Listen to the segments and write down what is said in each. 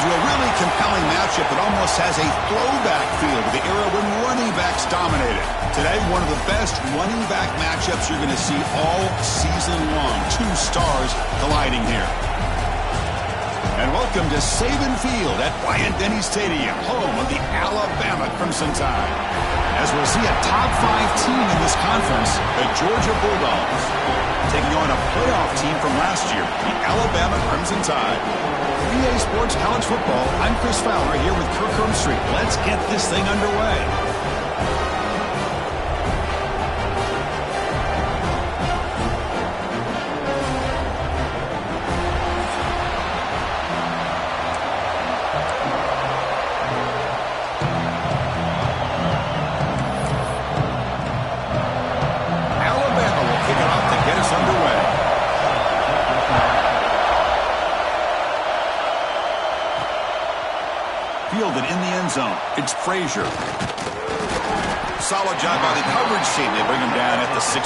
into a really compelling matchup that almost has a throwback feel to the era when running backs dominated. Today, one of the best running back matchups you're going to see all season long. Two stars colliding here. And welcome to Saban Field at Bryant-Denny Stadium, home of the Alabama Crimson Tide. As we'll see a top-5 team in this conference, the Georgia Bulldogs, taking on a playoff team from last year, the Alabama Crimson Tide. EA Sports College Football, I'm Chris Fowler here with Kirk Herbstreit. Let's get this thing underway. Fielded in the end zone. It's Frazier. Solid job by the coverage team. They bring him down at the 16.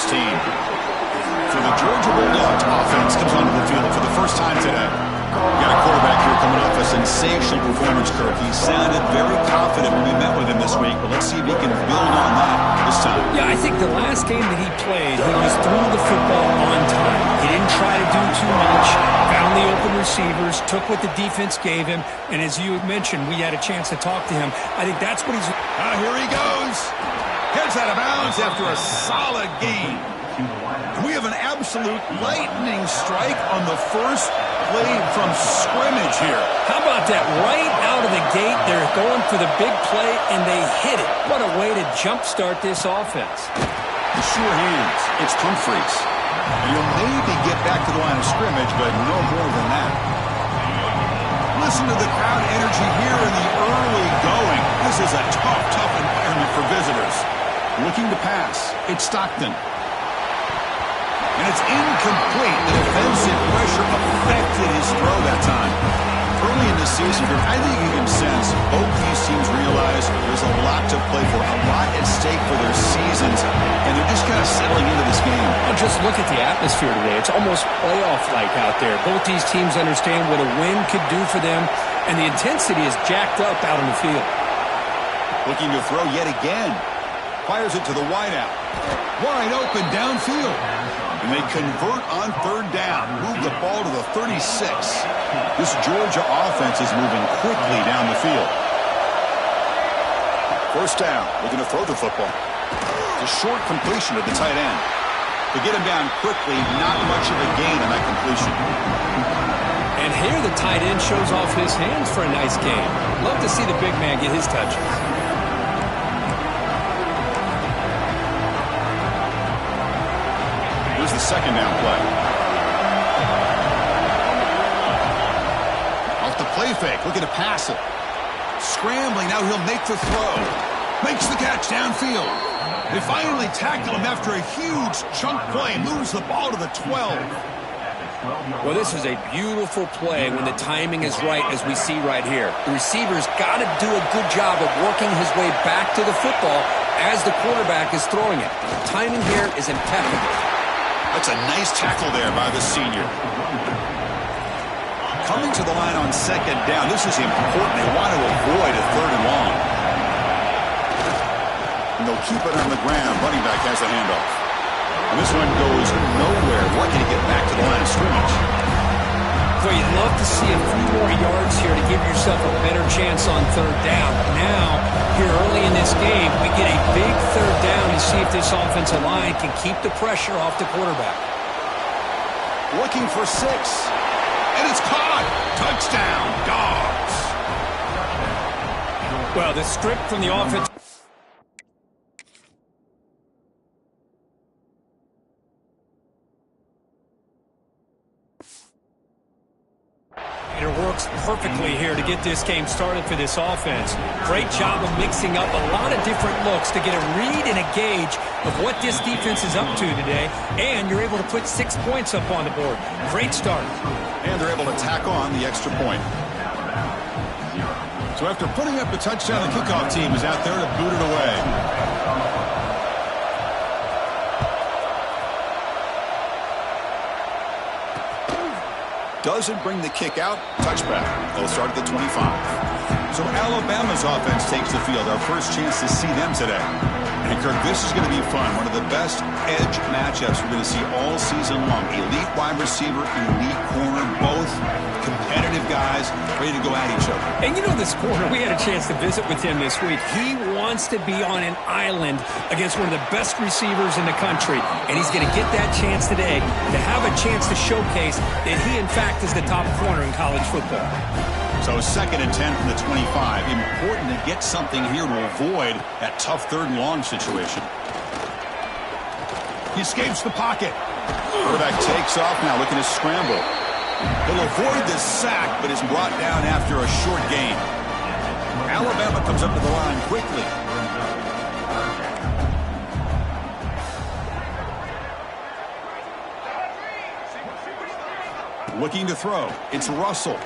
So the Georgia Bulldogs offense comes onto the field for the first time today. Got a quarterback here coming off a sensational performance, Kirk. He sounded very confident when we met with him this week, but let's see if he can build on that this time. Yeah, I think the last game that he played, he was throwing the football on time. He didn't try to do too much, found the open receivers, took what the defense gave him, and as you mentioned, we had a chance to talk to him. I think that's what he's... Here he goes. Heads out of bounds after a solid game. We have an absolute lightning strike on the first play from scrimmage here. How about that? Right out of the gate, they're going for the big play, and they hit it. What a way to jumpstart this offense. The sure hands. It's Humphreys. You'll maybe get back to the line of scrimmage, but no more than that. Listen to the crowd energy here in the early going. This is a tough environment for visitors. Looking to pass. It's Stockton. And it's incomplete. The defensive pressure affected his throw that time. Early in the season, I think you can sense both these teams realize there's a lot to play for, a lot at stake for their seasons, and they're just kind of settling into this game. Well, just look at the atmosphere today. It's almost playoff-like out there. Both these teams understand what a win could do for them, and the intensity is jacked up out on the field. Looking to throw yet again. Fires it to the wideout. Wide open downfield. And they convert on third down. Move the ball to the 36. This Georgia offense is moving quickly down the field. First down. Looking to throw the football. It's a short completion to the tight end. To get him down quickly, not much of a gain on that completion. And here the tight end shows off his hands for a nice game. Love to see the big man get his touches. The second down play. Off the play fake, looking to pass it. Scrambling, now he'll make the throw. Makes the catch downfield. They finally tackle him after a huge chunk play. Moves the ball to the 12. Well, this is a beautiful play when the timing is right, as we see right here. The receiver's got to do a good job of working his way back to the football as the quarterback is throwing it. The timing here is impeccable. That's a nice tackle there by the senior. Coming to the line on second down. This is important. They want to avoid a third and long. And they'll keep it on the ground. Running back has the handoff. And this one goes nowhere. Lucky to get back to the line of scrimmage. Well, you'd love to see a few more yards here to give yourself a better chance on third down. Now, here early in this game, we get a big third down to see if this offensive line can keep the pressure off the quarterback. Looking for 6. And it's caught. Touchdown, Dogs. Well, the strip from the offense. It works perfectly here to get this game started for this offense. Great job of mixing up a lot of different looks to get a read and a gauge of what this defense is up to today, and you're able to put 6 points up on the board. Great start. And they're able to tack on the extra point. So after putting up the touchdown, the kickoff team is out there to boot it away. doesn't bring the kick out. Touchback. They'll start at the 25. So Alabama's offense takes the field. Our first chance to see them today. And Kirk, this is going to be fun. One of the best edge matchups we're going to see all season long. Elite wide receiver, elite corner, both competitive guys ready to go at each other. And you know this corner, we had a chance to visit with him this week. He wants to be on an island against one of the best receivers in the country. And he's going to get that chance today to have a chance to showcase that he, in fact, is the top corner in college football. So 2nd and 10 from the 25. Important to get something here to avoid that tough 3rd and long situation. He escapes the pocket. Quarterback takes off now, looking to scramble. He'll avoid this sack, but is brought down after a short gain. Alabama comes up to the line quickly. Looking to throw. It's Russell.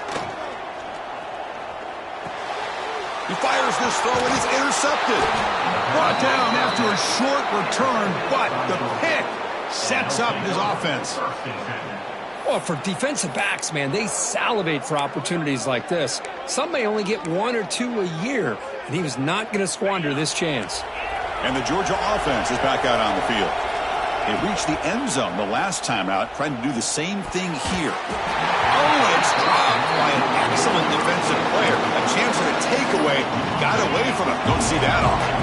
He fires this throw and it's intercepted. Brought down after a short return, but the pick sets up his offense. Well, for defensive backs, man, they salivate for opportunities like this. Some may only get 1 or 2 a year, and he was not going to squander this chance. And the Georgia offense is back out on the field. They reached the end zone the last time out, trying to do the same thing here. Oh, it's dropped by an excellent defensive player. A chance at a takeaway. Got away from it. Don't see that often.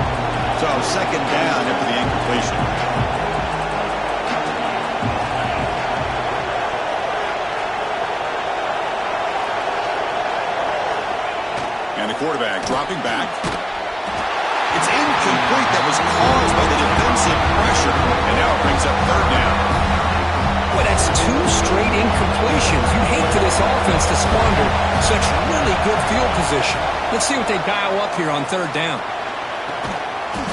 So 2nd down after the incompletion. And the quarterback dropping back. It's incomplete. That was caused by the defensive pressure. And now it brings up 3rd down. Boy, that's 2 straight incompletions. You hate for this offense to squander such really good field position. Let's see what they dial up here on 3rd down.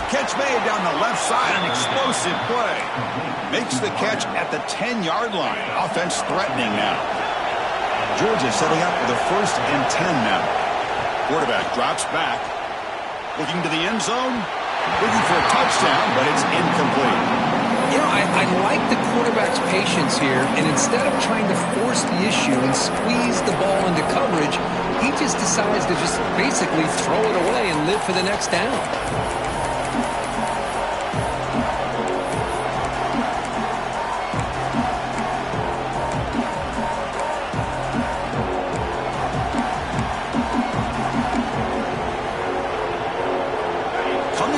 Catch made down the left side. An explosive play. Makes the catch at the 10-yard line. Offense threatening now. Georgia setting up for the 1st and 10 now. Quarterback drops back. Looking to the end zone. Looking for a touchdown, but it's incomplete. You know, I like the quarterback's patience here, and instead of trying to force the issue and squeeze the ball into coverage, he just decides to just basically throw it away and live for the next down.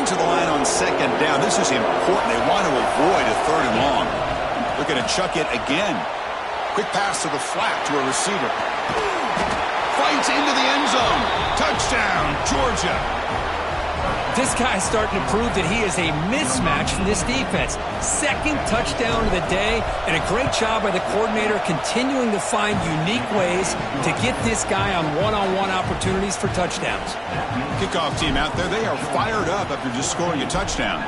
To the line on 2nd down. This is important. They want to avoid a 3rd and long. They're going to chuck it again. Quick pass to the flat to a receiver. Fights into the end zone. Touchdown, Georgia. This guy's starting to prove that he is a mismatch from this defense. 2nd touchdown of the day, and a great job by the coordinator continuing to find unique ways to get this guy on one-on-one opportunities for touchdowns. Kickoff team out there, they are fired up after just scoring a touchdown.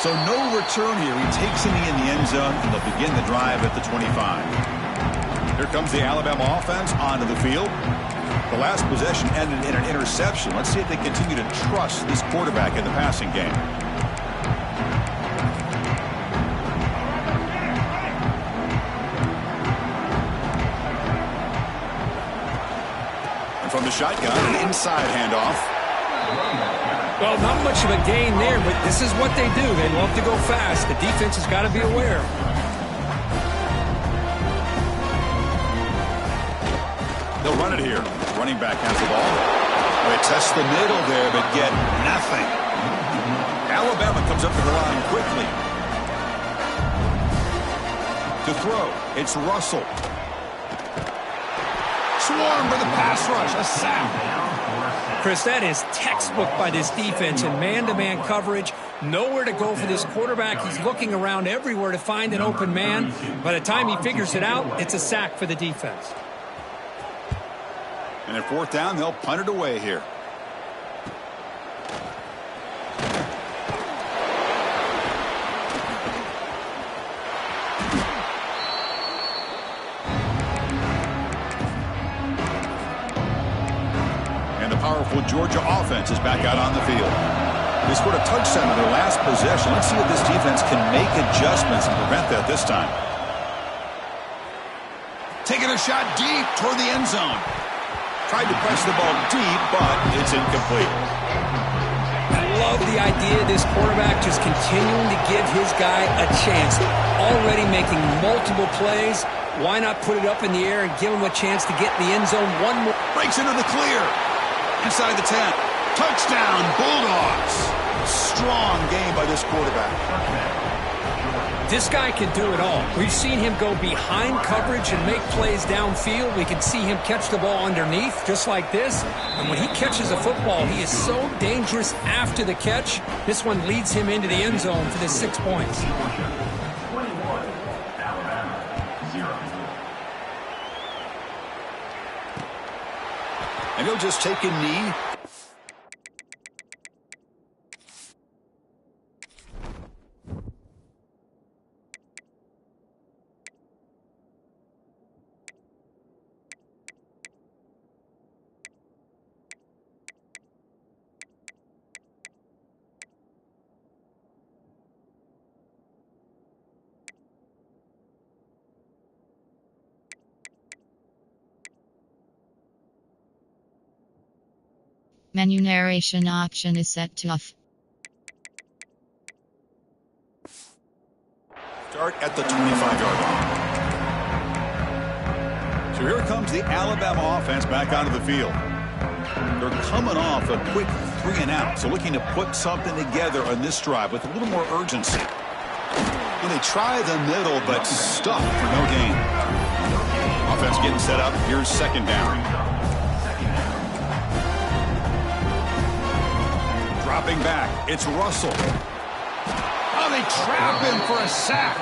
So no return here. He takes it in the end zone, and they'll begin the drive at the 25. Here comes the Alabama offense onto the field. The last possession ended in an interception. Let's see if they continue to trust this quarterback in the passing game. And from the shotgun, an inside handoff. Well, not much of a gain there, but this is what they do. They love to go fast. The defense has got to be aware. They'll run it here. Running back has the ball. They test the middle there, but get nothing. Alabama comes up to the line quickly. To throw, it's Russell. Swarm for the pass rush. A sack. Chris, that is textbook by this defense in man-to-man coverage. Nowhere to go for this quarterback. He's looking around everywhere to find an open man. By the time he figures it out, it's a sack for the defense. And at 4th down, they'll punt it away here. And the powerful Georgia offense is back out on the field. They scored a touchdown in their last possession. Let's see if this defense can make adjustments and prevent that this time. Taking a shot deep toward the end zone. Tried to press the ball deep, but it's incomplete. I love the idea of this quarterback just continuing to give his guy a chance. Already making multiple plays. Why not put it up in the air and give him a chance to get in the end zone one more? Breaks into the clear. Inside the 10. Touchdown, Bulldogs. Strong game by this quarterback. This guy can do it all. We've seen him go behind coverage and make plays downfield. We can see him catch the ball underneath just like this. And when he catches a football, he is so dangerous after the catch. This one leads him into the end zone for the 6 points. And he'll just take a knee. Menu narration option is set to off. Start at the 25-yard line. So here comes the Alabama offense back onto the field. They're coming off a quick 3-and-out, so looking to put something together on this drive with a little more urgency. And they try the middle, but stuck for no gain. Offense getting set up. Here's second down. Dropping back, it's Russell. Oh, they trap him for a sack.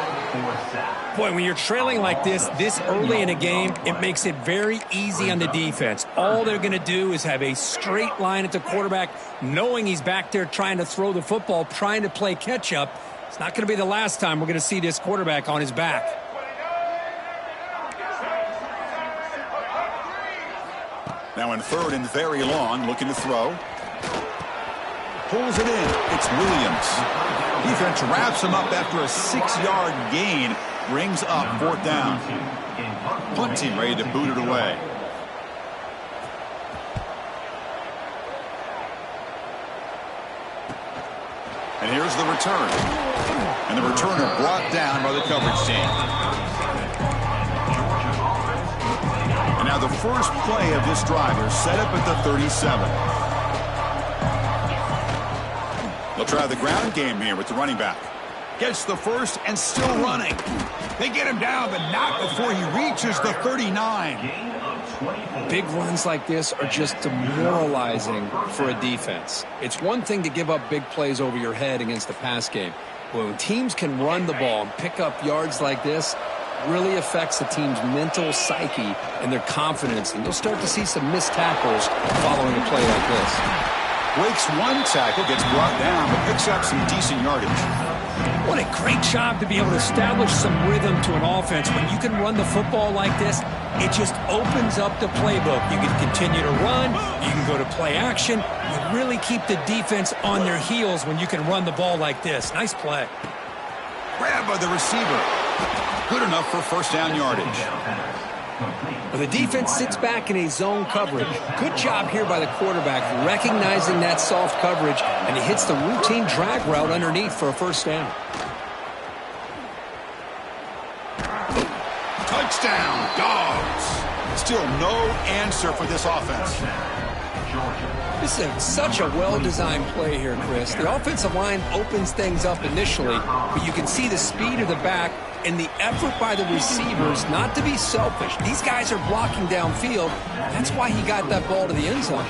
Boy, when you're trailing like this early in a game, it makes it very easy on the defense. All they're going to do is have a straight line at the quarterback, knowing he's back there trying to throw the football, trying to play catch-up. It's not going to be the last time we're going to see this quarterback on his back. Now in third and very long, looking to throw. Pulls it in. It's Williams. Defense wraps him up after a 6-yard gain. Brings up fourth down. Punt team ready to boot it away. And here's the return. And the returner brought down by the coverage team. And now the first play of this drive is set up at the 37. They'll try the ground game here with the running back. Gets the first and still running. They get him down, but not before he reaches the 39. Big runs like this are just demoralizing for a defense. It's one thing to give up big plays over your head against the pass game. But when teams can run the ball and pick up yards like this, it really affects the team's mental psyche and their confidence. And you'll start to see some missed tackles following a play like this. Breaks one tackle, gets brought down, but picks up some decent yardage. What a great job to be able to establish some rhythm to an offense. When you can run the football like this, it just opens up the playbook. You can continue to run. You can go to play action. You really keep the defense on their heels when you can run the ball like this. Nice play. Grabbed by the receiver. Good enough for first down yardage. Well, the defense sits back in a zone coverage. Good job here by the quarterback, recognizing that soft coverage, and he hits the routine drag route underneath for a first down. Touchdown, Dogs. Still no answer for this offense. This is such a well-designed play here, Chris. The offensive line opens things up initially, but you can see the speed of the back and the effort by the receivers not to be selfish. These guys are blocking downfield. That's why he got that ball to the end zone.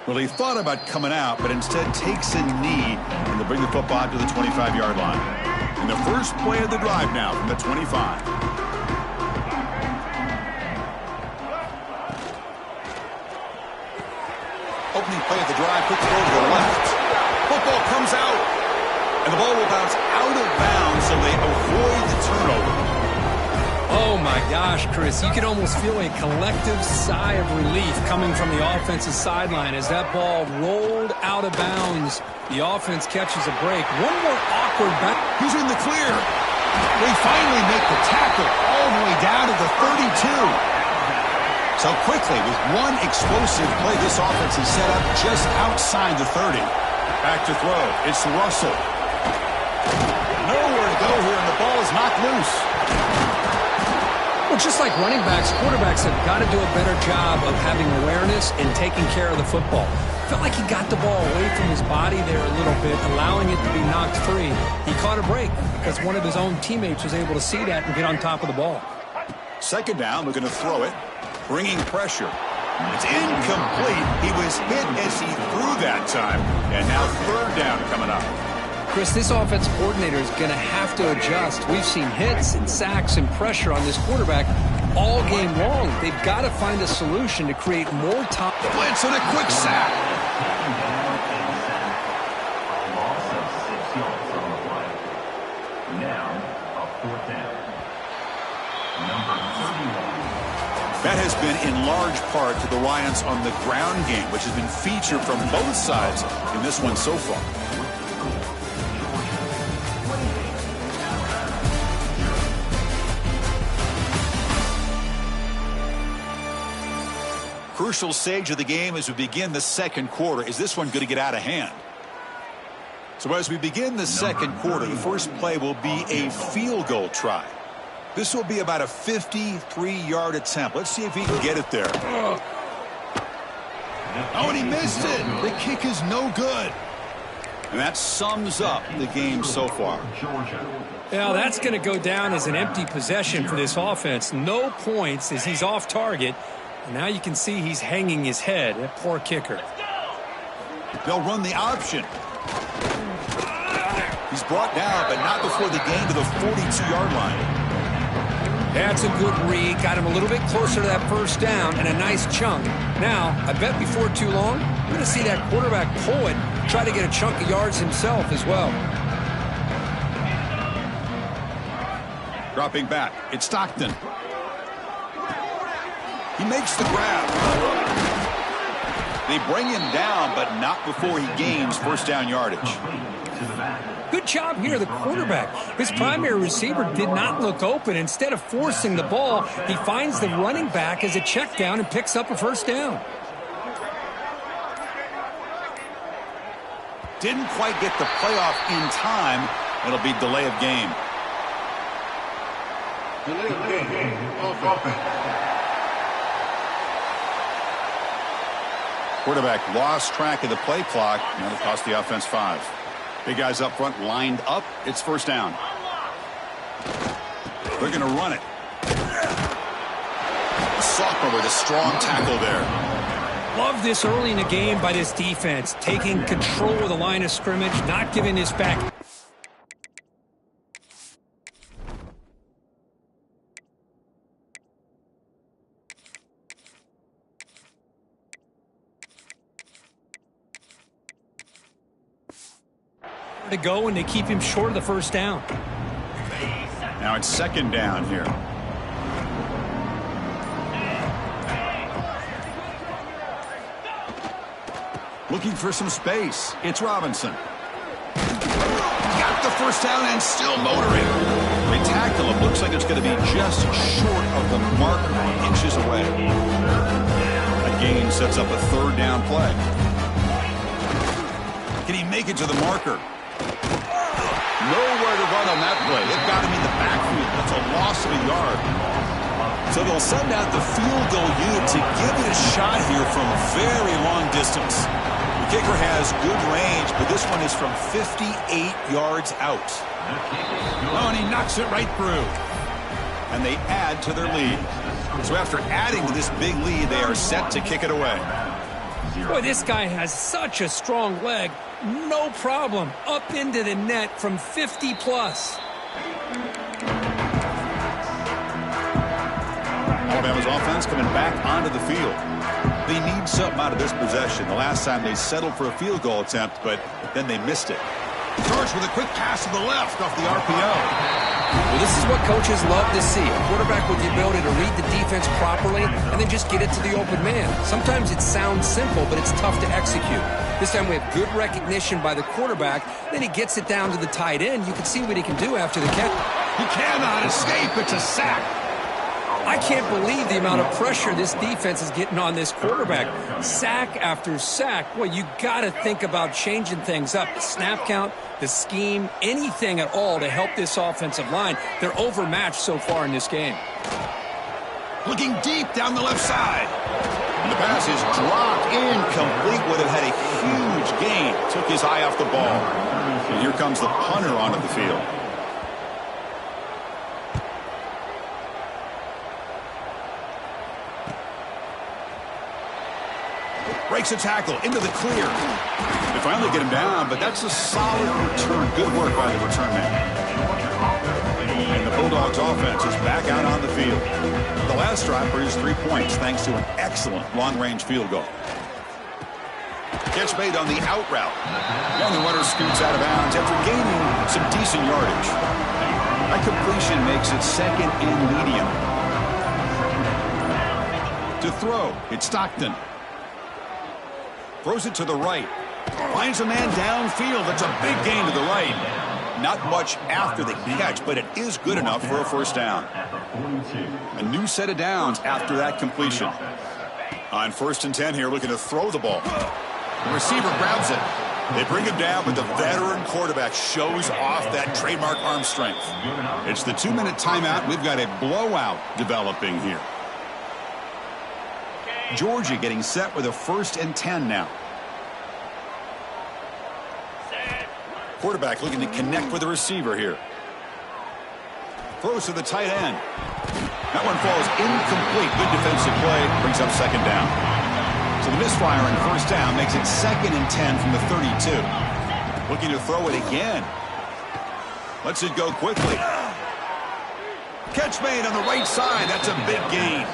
Well, he thought about coming out, but instead takes a knee and to bring the football to the 25-yard line. And the first play of the drive now from the 25. Opening play of the drive, quick throw to the left. Football comes out, and the ball will bounce out of bounds, so they avoid the turnover. Oh, my my gosh, Chris, you can almost feel a collective sigh of relief coming from the offensive sideline as that ball rolled out of bounds. The offense catches a break. One more awkward back. He's in the clear. They finally make the tackle all the way down to the 32. So quickly, with one explosive play, this offense is set up just outside the 30. Back to throw. It's Russell. Nowhere to go here, and the ball is knocked loose. Well, just like running backs, quarterbacks have got to do a better job of having awareness and taking care of the football. Felt like he got the ball away from his body there a little bit, allowing it to be knocked free. He caught a break because one of his own teammates was able to see that and get on top of the ball. Second down, they're going to throw it, bringing pressure. It's incomplete. He was hit as he threw that time, and now third down coming up. Chris, this offensive coordinator is going to have to adjust. We've seen hits and sacks and pressure on this quarterback all game long. They've got to find a solution to create more time. Blitz and a quick sack. That has been in large part to the reliance on the ground game, which has been featured from both sides in this one so far. Crucial stage of the game as we begin the second quarter. Is this one going to get out of hand? So as we begin the second quarter, the first play will be a field goal try. This will be about a 53-yard attempt. Let's see if he can get it there. Oh, and he missed it. The kick is no good. And that sums up the game so far. Yeah, that's going to go down as an empty possession for this offense. No points as he's off target. And now you can see he's hanging his head. That poor kicker. They'll run the option. He's brought down, but not before the gain to the 42-yard line. That's a good read. Got him a little bit closer to that first down and a nice chunk. Now, I bet before too long, we're going to see that quarterback pull it, try to get a chunk of yards himself as well. Dropping back. It's Stockton. He makes the grab. They bring him down, but not before he gains first down yardage. Good job here, the quarterback. His primary receiver did not look open. Instead of forcing the ball, he finds the running back as a check down and picks up a first down. Didn't quite get the playoff in time. It'll be delay of game. Delay of game. Offense. Quarterback lost track of the play clock. And it'll cost the offense 5. Big guys up front lined up. It's first down. They're going to run it. Sophomore with a strong tackle there. Love this early in the game by this defense. Taking control of the line of scrimmage, not giving this back. To go, and they keep him short of the first down. Now it's second down here. Looking for some space. It's Robinson. Got the first down and still motoring. They tackle him. Looks like it's going to be just short of the marker, inches away. A gain sets up a third down play. Can he make it to the marker? Nowhere to run on that play. They've got him in the backfield. That's a loss of a yard. So they'll send out the field goal unit to give it a shot here from very long distance. The kicker has good range, but this one is from 58 yards out. Oh, and he knocks it right through. And they add to their lead. So after adding to this big lead, they are set to kick it away. Boy, this guy has such a strong leg. No problem. Up into the net from 50 plus. Alabama's offense coming back onto the field. They need something out of this possession. The last time they settled for a field goal attempt, but then they missed it. George with a quick pass to the left off the RPO. Well, this is what coaches love to see. A quarterback with the ability to read the defense properly and then just get it to the open man. Sometimes it sounds simple, but it's tough to execute. This time we have good recognition by the quarterback. Then he gets it down to the tight end. You can see what he can do after the catch. He cannot escape. It's a sack. I can't believe the amount of pressure this defense is getting on this quarterback. Sack after sack. Well, you got to think about changing things up. The snap count, the scheme, anything at all to help this offensive line. They're overmatched so far in this game. Looking deep down the left side. And the pass is dropped incomplete. Would have had a huge gain. Took his eye off the ball. And here comes the punter onto the field. Breaks a tackle into the clear. They finally get him down, but that's a solid return. Good work by the return man. And the Bulldogs offense is back out on the field. The last drive produced 3 points thanks to an excellent long-range field goal. Catch made on the out route. And the runner scoots out of bounds after gaining some decent yardage. That completion makes it second and medium. To throw, it's Stockton. Throws it to the right. Finds a man downfield. That's a big gain to the right. Not much after the catch, but it is good enough for a first down. A new set of downs after that completion. On 1st and 10 here, looking to throw the ball. The receiver grabs it. They bring him down, but the veteran quarterback shows off that trademark arm strength. It's the 2-minute timeout. We've got a blowout developing here. Georgia getting set with a 1st and 10 now. Quarterback looking to connect with the receiver here. Throws to the tight end. That one falls incomplete. Good defensive play. Brings up 2nd down. So the misfire on 1st down makes it 2nd and 10 from the 32. Looking to throw it again. Lets it go quickly. Catch made on the right side. That's a big gain.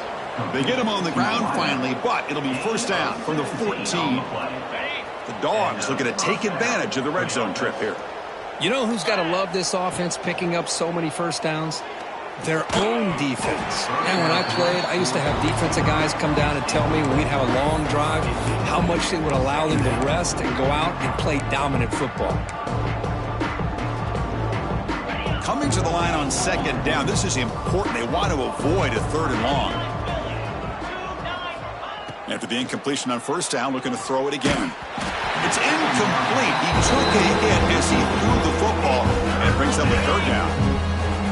They get him on the ground finally, but it'll be 1st down from the 14. The Dogs looking to take advantage of the red zone trip here. You know who's got to love this offense picking up so many first downs? Their own defense. And when I played, I used to have defensive guys come down and tell me when we'd have a long drive how much it would allow them to rest and go out and play dominant football. Coming to the line on 2nd down, this is important. They want to avoid a 3rd and long. After the incompletion on 1st down, looking to throw it again. It's incomplete. He took a hit as he threw the football, and it brings up a 3rd down.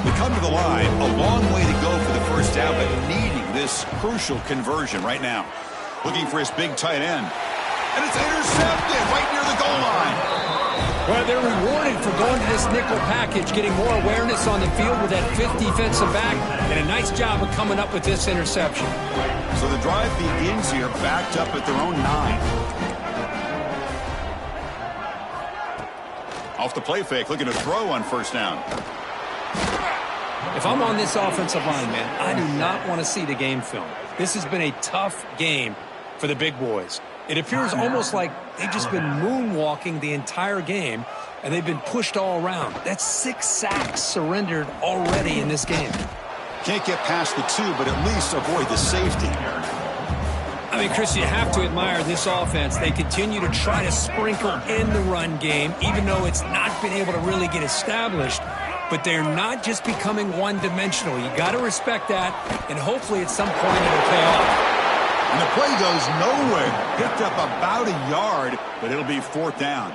They come to the line, a long way to go for the 1st down, but needing this crucial conversion right now. Looking for his big tight end. And it's intercepted right near the goal line. Well, they're rewarded for going to this nickel package, getting more awareness on the field with that 5th defensive back, and a nice job of coming up with this interception. So the drive begins here, backed up at their own 9. Off the play fake, looking to throw on 1st down. If I'm on this offensive line, man, I do not want to see the game film. This has been a tough game for the big boys. It appears almost like they've just been moonwalking the entire game, and they've been pushed all around. That's 6 sacks surrendered already in this game. Can't get past the 2, but at least avoid the safety. I mean, Chris, you have to admire this offense. They continue to try to sprinkle in the run game, even though it's not been able to really get established. But they're not just becoming one-dimensional. You got to respect that, and hopefully at some point it'll pay off. And the play goes nowhere. Picked up about a yard, but it'll be 4th down.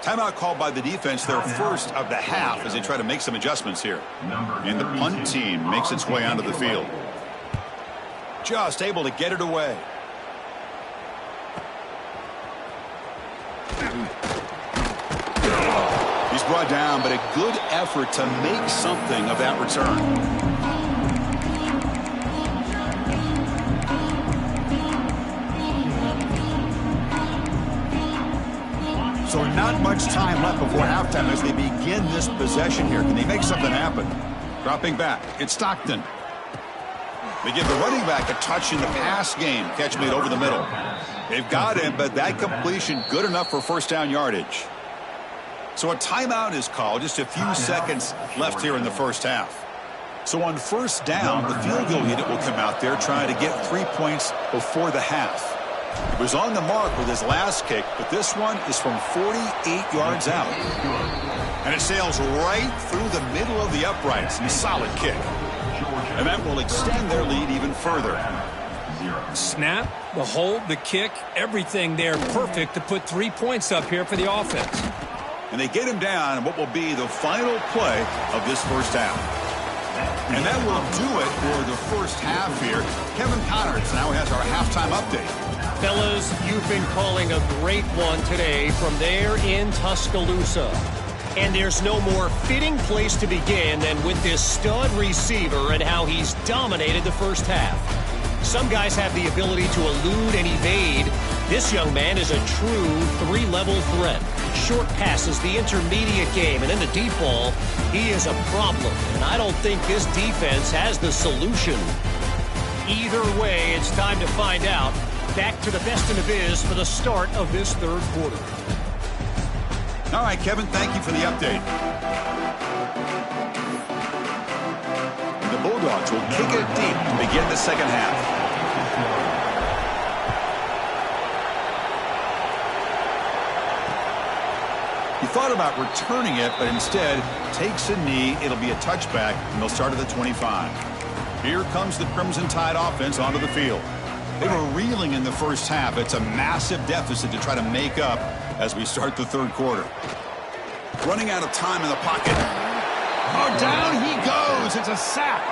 Timeout called by the defense, their first of the half, as they try to make some adjustments here. And the punt team makes its way onto the field. Just able to get it away. He's brought down, but a good effort to make something of that return. So not much time left before halftime as they begin this possession here. Can they make something happen? Dropping back, it's Stockton. They give the running back a touch in the pass game. Catch made over the middle. They've got him, but that completion good enough for 1st down yardage. So a timeout is called. Just a few seconds left here in the first half. So on first down, the field goal unit will come out there trying to get 3 points before the half. He was on the mark with his last kick, but this one is from 48 yards out. And it sails right through the middle of the uprights. A solid kick. And that will extend their lead even further. Snap, the hold, the kick, everything there perfect to put 3 points up here for the offense. And they get him down in what will be the final play of this first half. And that will do it for the first half here. Kevin Connors now has our halftime update. Fellas, you've been calling a great one today from there in Tuscaloosa. And there's no more fitting place to begin than with this stud receiver and how he's dominated the first half. Some guys have the ability to elude and evade. This young man is a true three-level threat. Short passes, the intermediate game, and in the deep ball, he is a problem. And I don't think this defense has the solution. Either way, it's time to find out. Back to the best in the biz for the start of this third quarter. All right, Kevin, thank you for the update. The Bulldogs will kick it deep to begin the second half. He thought about returning it, but instead takes a knee. It'll be a touchback, and they'll start at the 25. Here comes the Crimson Tide offense onto the field. They were reeling in the first half. It's a massive deficit to try to make up as we start the third quarter. Running out of time in the pocket. Oh, down he goes. It's a sack.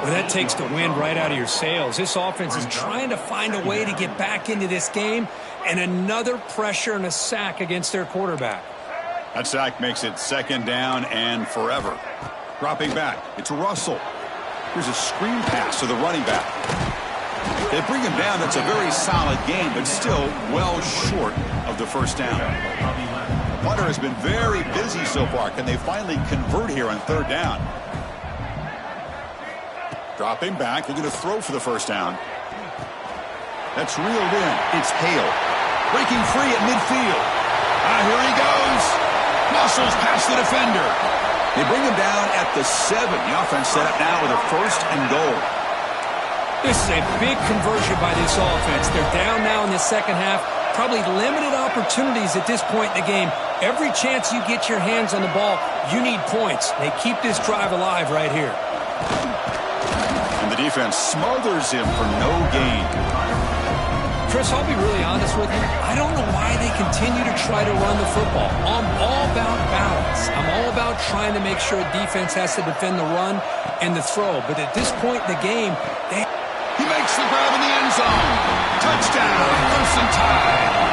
Well, that takes the wind right out of your sails. This offense is trying to find a way to get back into this game, and another pressure and a sack against their quarterback. That sack makes it second down and forever. Dropping back. It's Russell. Here's a screen pass to the running back. They bring him down. That's a very solid game, but still well short of the first down. Punter has been very busy so far. Can they finally convert here on third down? Dropping back, looking to throw for the first down. That's reeled in. It's Hale. Breaking free at midfield. Here he goes. Muscles past the defender. They bring him down at the 7. The offense set up now with a first and goal. This is a big conversion by this offense. They're down now in the second half. Probably limited opportunities at this point in the game. Every chance you get your hands on the ball, you need points. They keep this drive alive right here. And the defense smothers him for no gain. Chris, I'll be really honest with you. I don't know why they continue to try to run the football. I'm all about balance. I'm all about trying to make sure defense has to defend the run and the throw. But at this point in the game, he makes the grab in the end zone. Touchdown, Crimson Tide.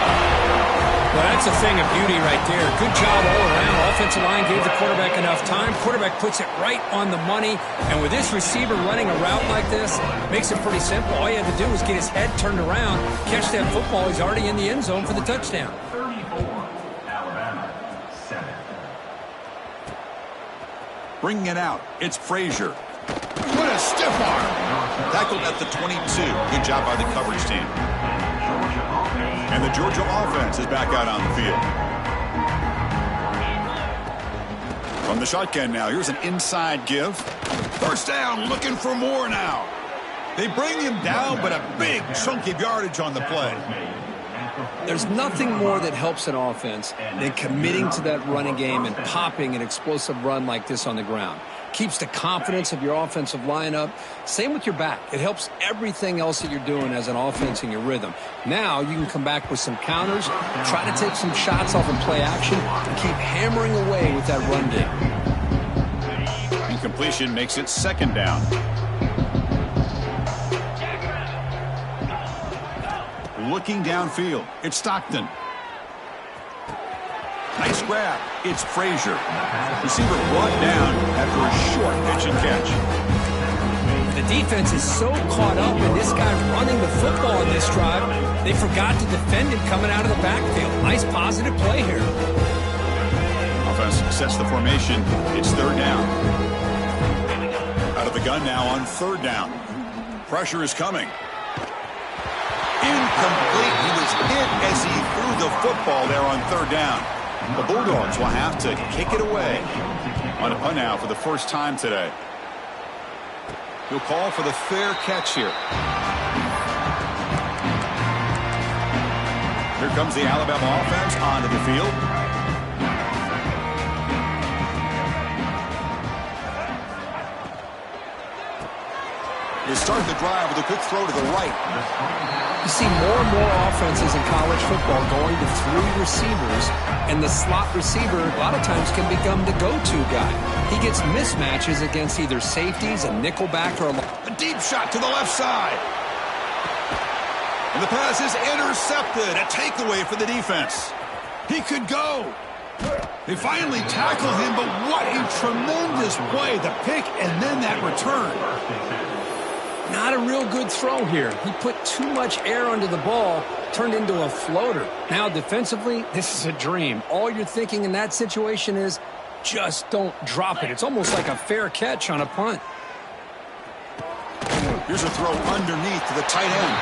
Well, that's a thing of beauty right there. Good job all around. Offensive line gave the quarterback enough time. Quarterback puts it right on the money. And with this receiver running a route like this, makes it pretty simple. All you have to do is get his head turned around, catch that football. He's already in the end zone for the touchdown. 34, Alabama, 7. Bringing it out. It's Frazier. What a stiff arm. Tackled at the 22. Good job by the coverage team. And the Georgia offense is back out on the field. From the shotgun now, here's an inside give. First down, looking for more now. They bring him down, but a big chunk of yardage on the play. There's nothing more that helps an offense than committing to that running game and popping an explosive run like this on the ground. Keeps the confidence of your offensive lineup. Same with your back. It helps everything else that you're doing as an offense in your rhythm. Now you can come back with some counters, try to take some shots off and play action, and keep hammering away with that run game. Incompletion makes it second down. Looking downfield, it's Stockton. Nice grab. It's Frazier. Receiver brought down after a short pitch and catch. The defense is so caught up in this guy running the football in this drive, they forgot to defend him coming out of the backfield. Nice positive play here. Offense sets the formation. It's third down. Out of the gun now on third down. Pressure is coming. Incomplete. He was hit as he threw the football there on third down. The Bulldogs will have to kick it away on a punt now for the first time today. He'll call for the fair catch here. Here comes the Alabama offense onto the field. They start the drive with a quick throw to the right. You see more and more offenses in college football going to 3 receivers, and the slot receiver a lot of times can become the go-to guy. He gets mismatches against either safeties, a nickelback, or a deep shot to the left side. And the pass is intercepted. A takeaway for the defense. He could go. They finally tackle him, but what a tremendous play. The pick and then that return. Not a real good throw here. He put too much air under the ball, turned into a floater. Now defensively, this is a dream. All you're thinking in that situation is just don't drop it. It's almost like a fair catch on a punt. Here's a throw underneath to the tight end.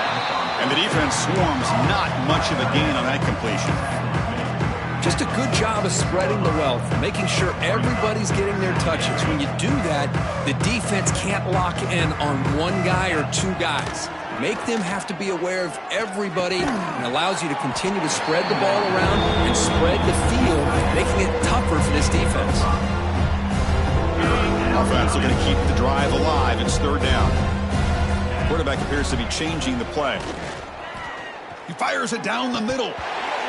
And the defense swarms, not much of a gain on that completion. Just a good job of spreading the wealth, making sure everybody's getting their touches. When you do that, the defense can't lock in on one guy or 2 guys. Make them have to be aware of everybody, and allows you to continue to spread the ball around and spread the field, making it tougher for this defense. Offense looking to keep the drive alive. It's 3rd down. Quarterback appears to be changing the play. He fires it down the middle.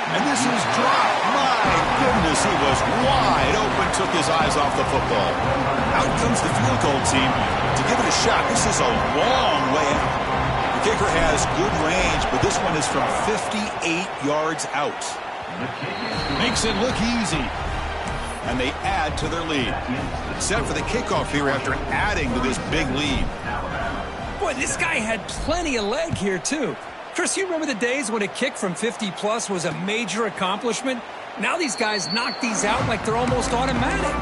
And this is dropped. My goodness, he was wide open, took his eyes off the football. Out comes the field goal team to give it a shot. This is a long way out. The kicker has good range, but this one is from 58 yards out. Makes it look easy. And they add to their lead. Set for the kickoff here after adding to this big lead. Boy, this guy had plenty of leg here, too. Chris, you remember the days when a kick from 50-plus was a major accomplishment? Now these guys knock these out like they're almost automatic.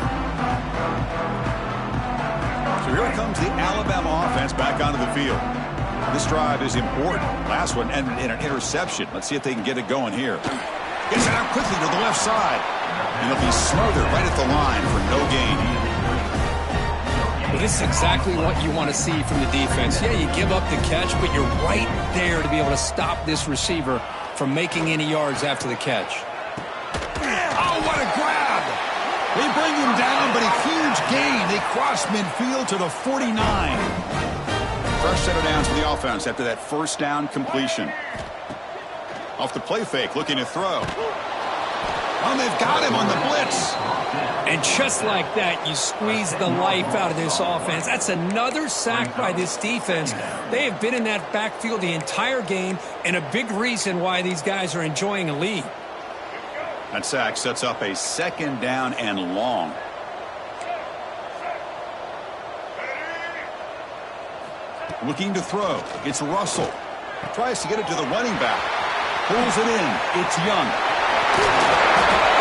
So here comes the Alabama offense back onto the field. This drive is important. Last one ended in an interception. Let's see if they can get it going here. Gets it out quickly to the left side. And it'll be smothered right at the line for no gain. Well, this is exactly what you want to see from the defense. Yeah, you give up the catch, but you're right there to be able to stop this receiver from making any yards after the catch. Oh, what a grab! They bring him down, but a huge gain. They cross midfield to the 49. Fresh set of downs for the offense after that first down completion. Off the play fake, looking to throw. Oh, they've got him on the blitz. And just like that, you squeeze the life out of this offense. That's another sack by this defense. They have been in that backfield the entire game, and a big reason why these guys are enjoying a lead. That sack sets up a 2nd down and long. Looking to throw. It's Russell. Tries to get it to the running back. Pulls it in. It's Young.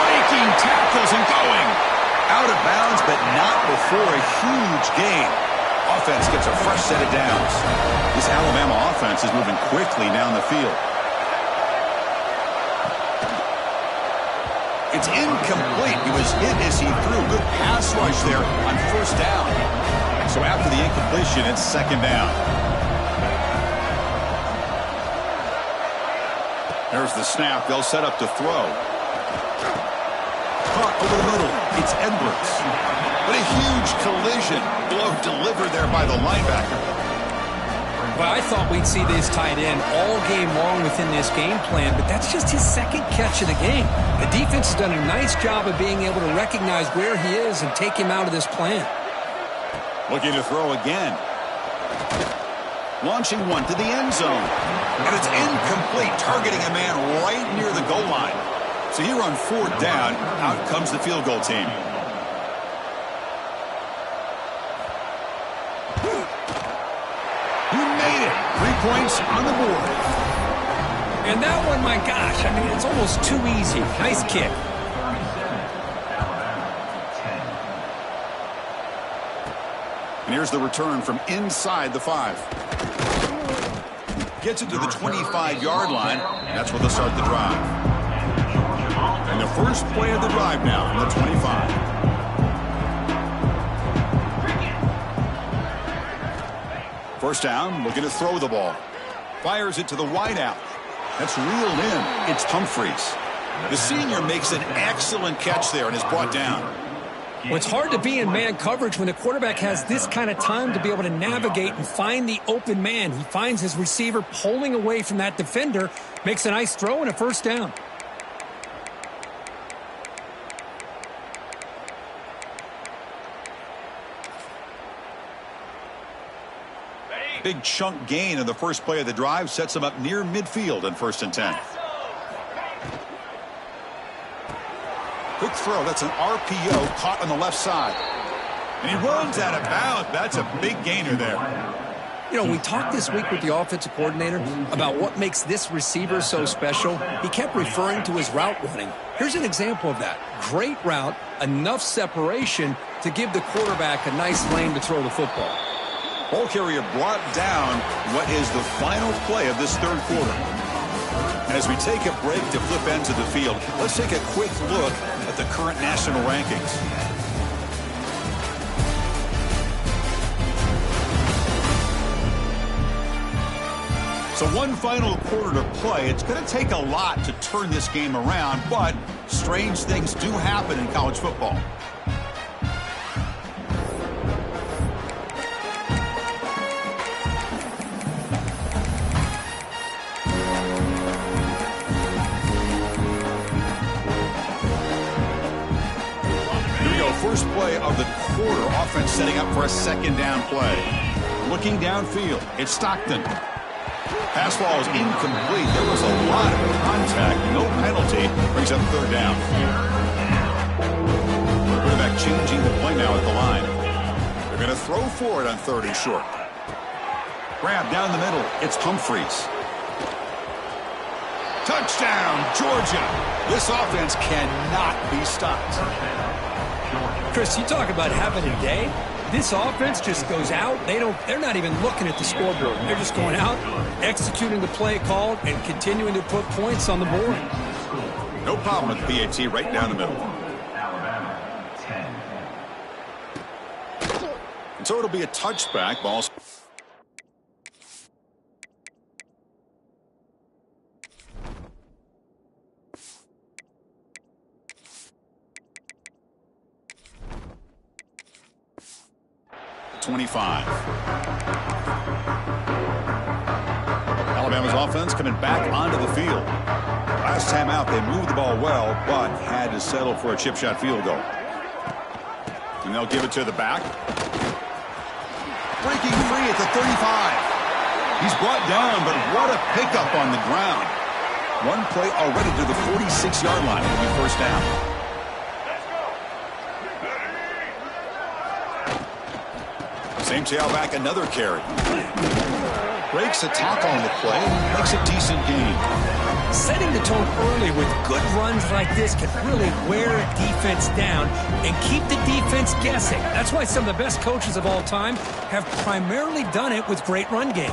Breaking tackles and going. Out of bounds, but not before a huge gain. Offense gets a fresh set of downs. This Alabama offense is moving quickly down the field. It's incomplete. He was hit as he threw. Good pass rush there on 1st down. So after the incompletion, it's 2nd down. There's the snap. They'll set up to throw. Caught over the middle. It's Edwards. But a huge collision. Blow delivered there by the linebacker. Well, I thought we'd see this tight end all game long within this game plan, but that's just his 2nd catch of the game. The defense has done a nice job of being able to recognize where he is and take him out of this plan. Looking to throw again. Launching one to the end zone. And it's incomplete, targeting a man right near the goal line. So here on 4th down, out comes the field goal team. You made it. 3 points on the board. And that one, my gosh, I mean, it's almost too easy. Nice kick. And here's the return from inside the 5. Gets it to the 25-yard line. That's where they'll start the drive. And the first play of the drive now from the 25. First down, looking to throw the ball. Fires it to the wideout. That's reeled in. It's Humphries. The senior makes an excellent catch there and is brought down. Well, it's hard to be in man coverage when the quarterback has this kind of time to be able to navigate and find the open man. He finds his receiver pulling away from that defender, makes a nice throw and a first down. Big chunk gain in the first play of the drive sets him up near midfield in 1st and 10. Quick throw. That's an RPO caught on the left side. And he runs out of bounds. That's a big gainer there. You know, we talked this week with the offensive coordinator about what makes this receiver so special. He kept referring to his route running. Here's an example of that. Great route, enough separation to give the quarterback a nice lane to throw the football. Ball carrier brought down what is the final play of this third quarter. And as we take a break to flip ends of the field, let's take a quick look at the current national rankings. So one final quarter to play. It's going to take a lot to turn this game around, but strange things do happen in college football. First play of the quarter, offense setting up for a second down play. Looking downfield, it's Stockton. Pass ball is incomplete. There was a lot of contact. No penalty. Brings up third down. Quarterback changing the play now at the line. They're going to throw for it on 3rd and short. Grab down the middle. It's Humphries. Touchdown, Georgia. This offense cannot be stopped. Chris, you talk about having a day. This offense just goes out. They're not even looking at the scoreboard. They're just going out, executing the play called, and continuing to put points on the board. No problem with the PAT right down the middle. Alabama, 10. And so it'll be a touchback ball. Alabama's offense coming back onto the field. Last time out, they moved the ball well, but had to settle for a chip shot field goal. And they'll give it to the back. Breaking free at the 35. He's brought down, but what a pickup on the ground. One play already to the 46-yard line. It'll be first down. Same tailback, another carry. Breaks a tackle on the play, makes a decent gain. Setting the tone early with good runs like this can really wear a defense down and keep the defense guessing. That's why some of the best coaches of all time have primarily done it with great run games.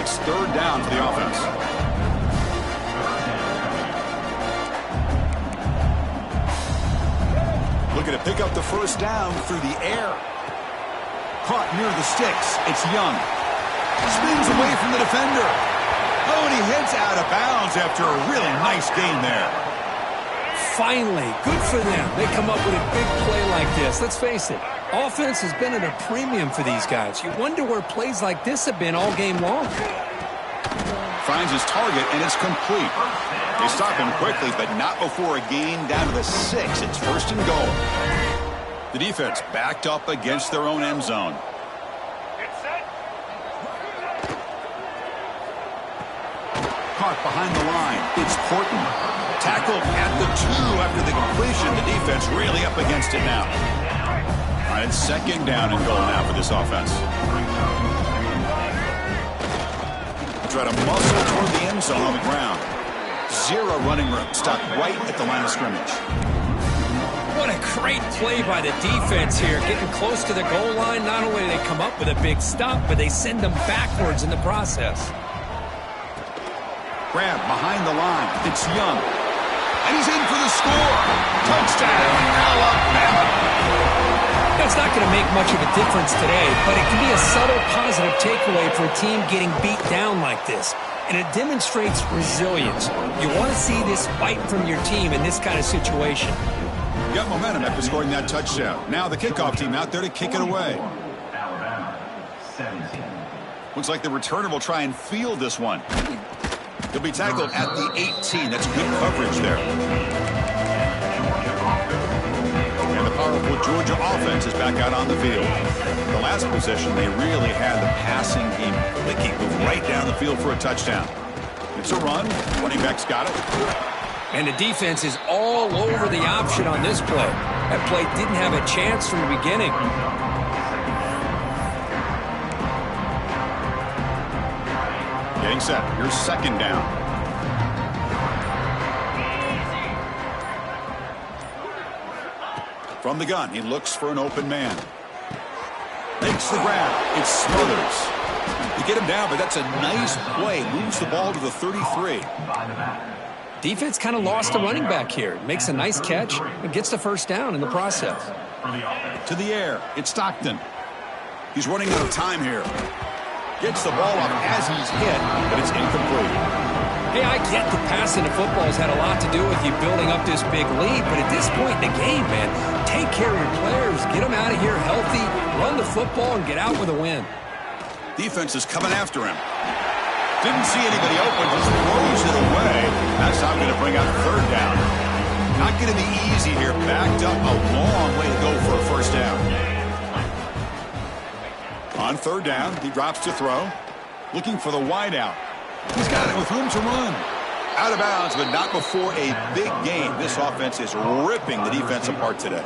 It's 3rd down for the offense. Looking to pick up the first down through the air. Caught near the sticks. It's Young. Spins away from the defender. Oh, and he heads out of bounds after a really nice gain there. Finally, good for them. They come up with a big play like this. Let's face it, offense has been at a premium for these guys. You wonder where plays like this have been all game long. Finds his target, and it's complete. They stop him quickly, but not before a gain down to the 6. It's 1st and goal. The defense backed up against their own end zone. Caught behind the line. It's Horton. Tackled at the 2 after the completion. The defense really up against it now. All right, it's 2nd down and goal now for this offense. Try to muscle toward the end zone on the ground. 0 running room. Stopped right at the line of scrimmage. What a great play by the defense here. Getting close to the goal line, not only do they come up with a big stop, but they send them backwards in the process. Grab behind the line. It's Young. And he's in for the score. Touchdown, Alabama. It's not going to make much of a difference today, but it can be a subtle positive takeaway for a team getting beat down like this. And it demonstrates resilience. You want to see this fight from your team in this kind of situation. You got momentum after scoring that touchdown. Now the kickoff team out there to kick it away. Alabama, 17. Looks like the returner will try and field this one. He'll be tackled at the 18. That's good coverage there. And the powerful Georgia offense is back out on the field. The last possession, they really had the passing game clicking, move right down the field for a touchdown. It's a run. Running back's got it. And the defense is all over the option on this play. That play didn't have a chance from the beginning. Getting set. Here's second down. From the gun, he looks for an open man. Makes the grab. It's Smothers. You get him down, but that's a nice play. Moves the ball to the 33. Defense kind of lost a running back here. Makes a nice catch and gets the first down in the process. To the air. It's Stockton. He's running out of time here. Gets the ball up as he's hit, but it's incomplete. Hey, I get that passing the football has had a lot to do with you building up this big lead, but at this point in the game, man, take care of your players, get them out of here healthy, run the football, and get out with a win. Defense is coming after him. Didn't see anybody open, just throws it away. That's how I'm going to bring out third down. Not going to be easy here. Backed up a long way to go for a first down. On third down, he drops to throw. Looking for the wideout. He's got it with room to run. Out of bounds, but not before a big game. This offense is ripping the defense apart today.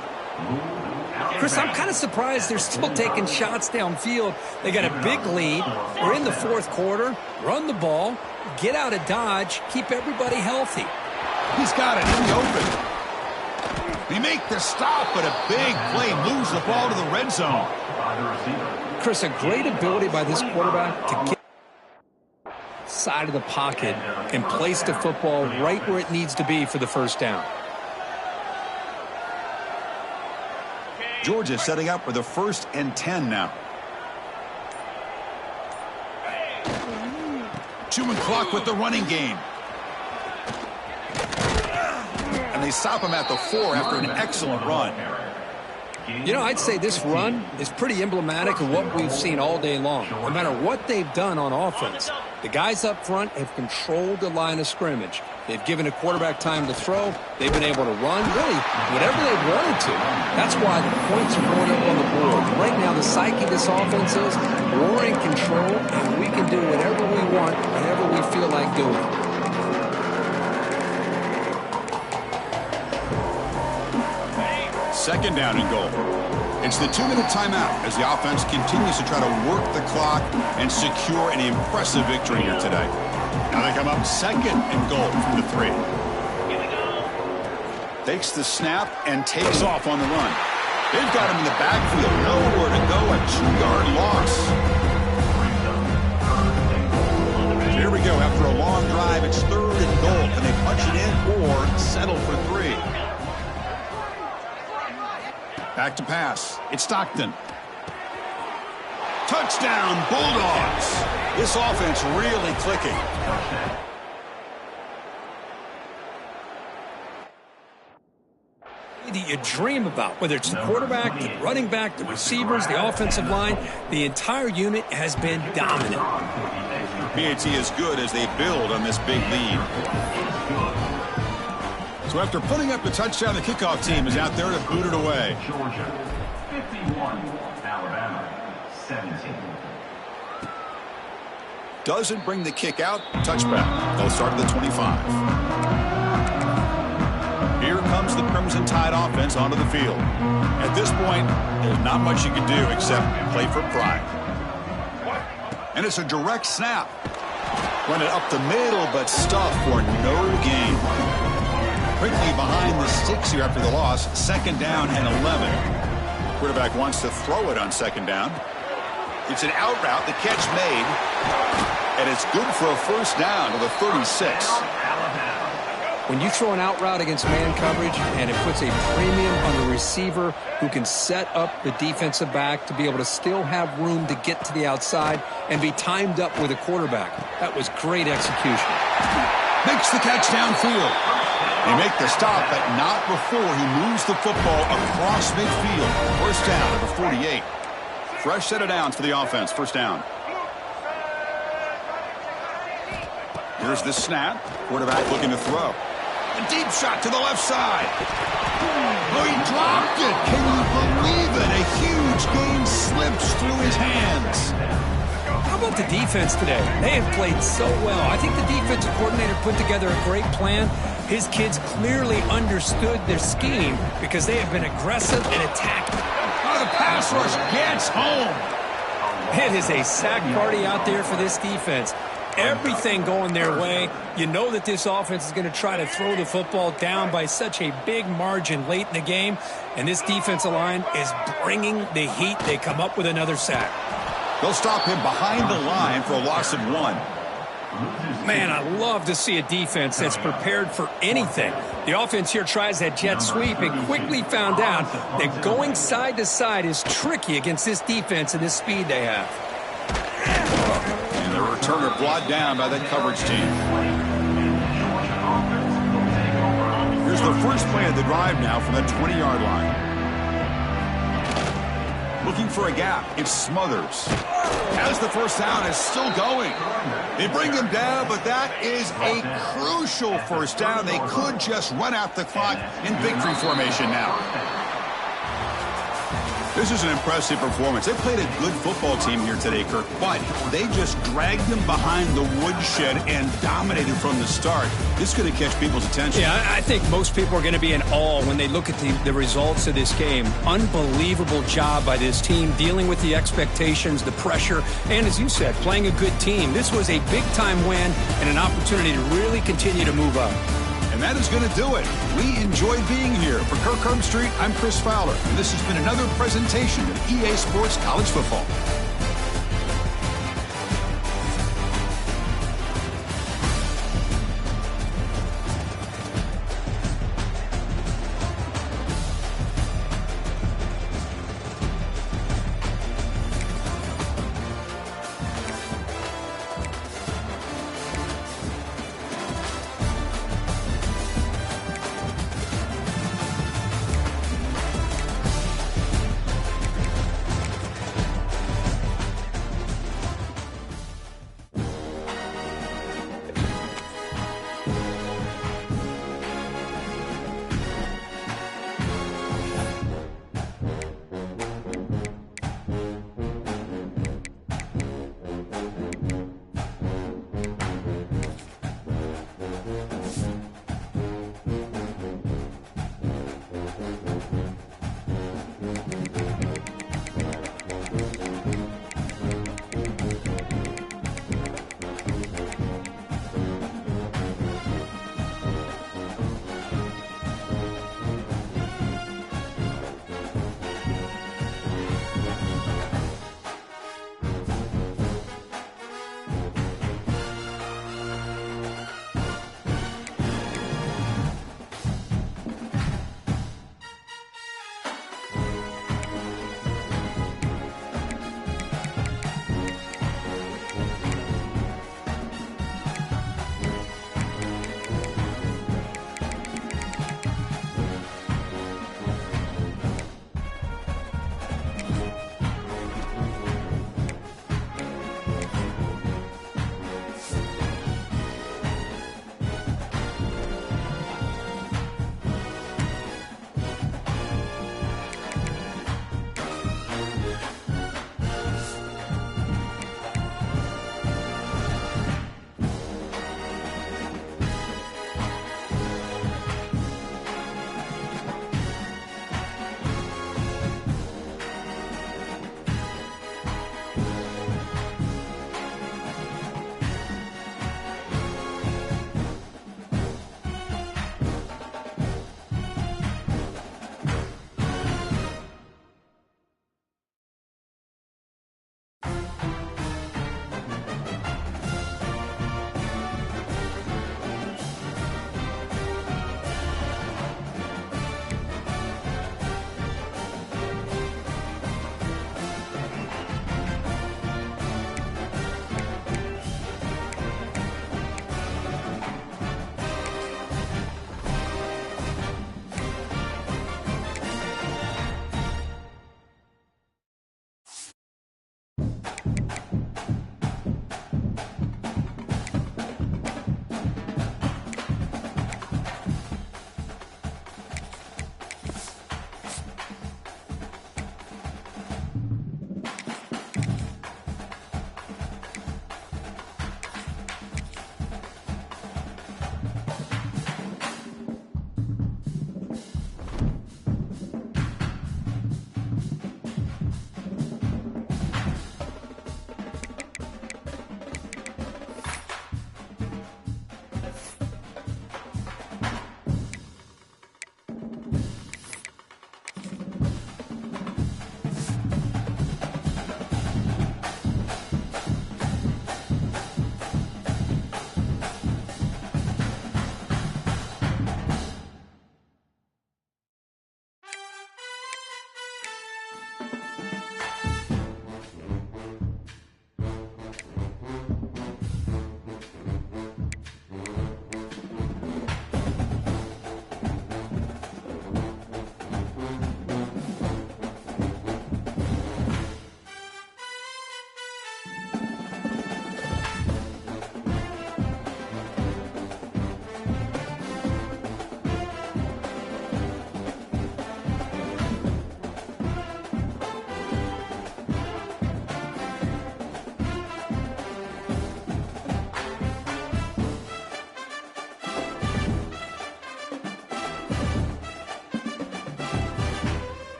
Chris, I'm kind of surprised they're still taking shots downfield. They got a big lead. We're in the fourth quarter. Run the ball. Get out of Dodge. Keep everybody healthy. He's got it in the open. They make the stop, but a big play moves the ball to the red zone. Chris, a great ability by this quarterback to get side of the pocket and place the football right where it needs to be for the first down. Georgia setting up for the 1st and 10 now. Chewing clock with the running game. And they stop him at the 4 after an excellent run. You know, I'd say this run is pretty emblematic of what we've seen all day long. No matter what they've done on offense, the guys up front have controlled the line of scrimmage. They've given a quarterback time to throw. They've been able to run, really, whatever they've wanted to. That's why the points are going up on the board. Right now, the psyche of this offense is we're in control, and we can do whatever we want, whenever we feel like doing. Second down and goal. It's the 2-minute timeout as the offense continues to try to work the clock and secure an impressive victory here today. Now they come up second and goal from the 3. Takes the snap and takes off on the run. They've got him in the backfield. Nowhere to go. A 2-yard loss. Here we go. After a long drive, it's third and goal. Can they punch it in or settle for 3? Back to pass. It's Stockton. Touchdown, Bulldogs. This offense really clicking. That you dream about, whether it's the quarterback, the running back, the receivers, the offensive line, the entire unit has been dominant. PAT is good as they build on this big lead. So after putting up the touchdown, the kickoff team is out there to boot it away. Georgia, 51. Alabama, 17. Doesn't bring the kick out. Touchback. They'll start at the 25. Here comes the Crimson Tide offense onto the field. At this point, there's not much you can do except play for pride. And it's a direct snap. Run it up the middle, but stuffed for no gain. Quickly behind the sticks here after the loss. Second down and 11. Quarterback wants to throw it on second down. It's an out route. The catch made. And it's good for a first down to the 36. When you throw an out route against man coverage and it puts a premium on the receiver who can set up the defensive back to be able to still have room to get to the outside and be timed up with a quarterback. That was great execution. Makes the catch downfield. They make the stop, but not before he moves the football across midfield. First down at the 48. Fresh set of downs for the offense. First down. Here's the snap. Quarterback looking to throw. A deep shot to the left side. Oh, he dropped it. Can you believe it? A huge gain slips through his hands. How about the defense today? They have played so well. I think the defensive coordinator put together a great plan. His kids clearly understood their scheme because they have been aggressive and attacking. Oh, the pass rush gets home. It is a sack party out there for this defense. Everything going their way. You know that this offense is going to try to throw the football down by such a big margin late in the game. And this defensive line is bringing the heat. They come up with another sack. They'll stop him behind the line for a loss of 1. Man, I love to see a defense that's prepared for anything. The offense here tries that jet sweep and quickly found out that going side to side is tricky against this defense and this speed they have. And the returner brought down by that coverage team. Here's the first play of the drive now from the 20-yard line. Looking for a gap. It's Smothers. As the first down is still going. They bring him down, but that is a crucial first down. They could just run out the clock in victory formation now. This is an impressive performance. They played a good football team here today, Kirk, but they just dragged them behind the woodshed and dominated from the start. This is going to catch people's attention. Yeah, I think most people are going to be in awe when they look at the results of this game. Unbelievable job by this team dealing with the expectations, the pressure, and as you said, playing a good team. This was a big-time win and an opportunity to really continue to move up. And that is going to do it. We enjoyed being here. For Kirk Herbstreit, I'm Chris Fowler, and this has been another presentation of EA Sports College Football.